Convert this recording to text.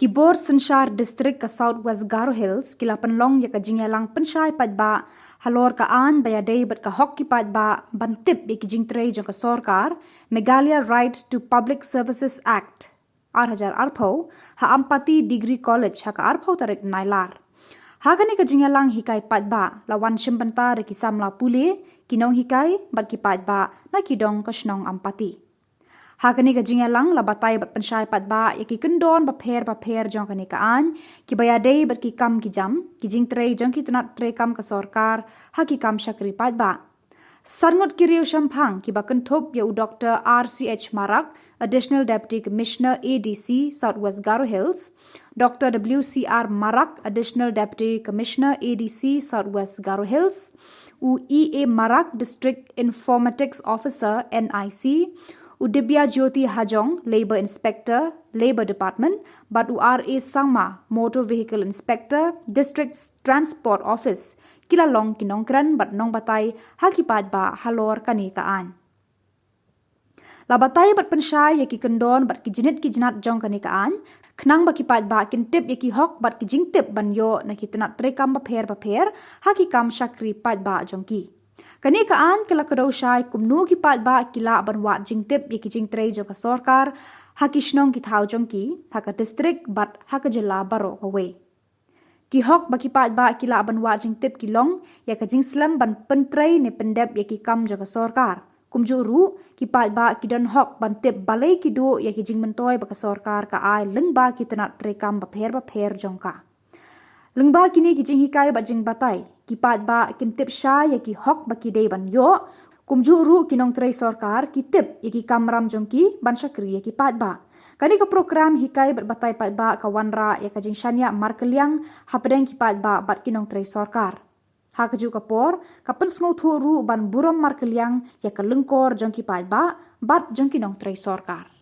Kibor synshar distrik ke South West Garo Hills kila pynlong ya ke Jingialang Pynshai Paidbah Halor ka baiadei bat ka hok ki Paidbah bantip ya ki Jingtrei jong ka Sorkar Meghalaya Right to Public Services Act Arhajar Arpho ha Ampati Degree College ha ka Arpho tarik Nailar. Hakani ka Jingialang hikai Paidbah lawan shim banta ki Samla pule ki nonghikai bat ki Paidbah na kyndon ka shnong Ampati. Hakani ka Jingialang la batai bat Pynshai Paidbah ya ki kyndon bapher jong kani ka an ki baiadei bat ki kam ki jam ki Jingtrei jong ki tnat trei kam ka Sorkar ha ki kam shakri Paidbah. Sarngot ki riu shampang ki bakenthop ya u Dr. RCH Marak, Additional Deputy Commissioner ADC South West Garo Hills, Dr. WCR Marak, Additional Deputy Commissioner ADC South West Garo Hills, u EA Marak, District Informatics Officer NIC, u Dibyajyoti Hajong, Labour Inspector, Labour Department, but u RA Samla, Motor Vehicle Inspector, District Transport Office, kilalong kinongkran bat nong batai haki Paidbah Halor kani kaan. La batai bat Pynshai ya ki kyndon bat ki jinat jong kani kaan, knang ba ki Paidbah kintip ya ki hok bat ki jingtip ban yo na ki tnat trei kam bapher haki kam shakri Paidbah jong ki. Kani kaan kala kadau shai kumnu ki Paidbah kila ban wat jingtip ya ki Jingtrei jong ka Sorkar haki shnong ki thau jong ki haka distrik bat haka jilla baro kawe. Ki hok baki Paidbah kila ban wa jingtip ki long ya ka jingslam ban pentrei ne pendep ya ki kam jong ka Sorkar. Kumju ru ki Paidbah ki don hok ban tip balai ki do ya ki jing mentoi ba ka Sorkar ka ai lengba ki tenat trei kam bapher jong ka. Lengba kini ki jing hikai ba jing batai ki Paidbah kin tip sha ya ki hok baki dei ban yo kumju ru ki nong trei Sorkar ki tip ya ki kamram jong ki ban shakri ya ki Paidbah. Kani ka program hikai batai Paidbah ka wanra ya ka jing shanya markeliang hapedeng ki Paidbah bat ki nong trei Sorkar. Ha ka ju ka por ka pensngau thu ru ban buram markeliang ya ka lengkor jong ki Paidbah bat jong ki nong trei Sorkar.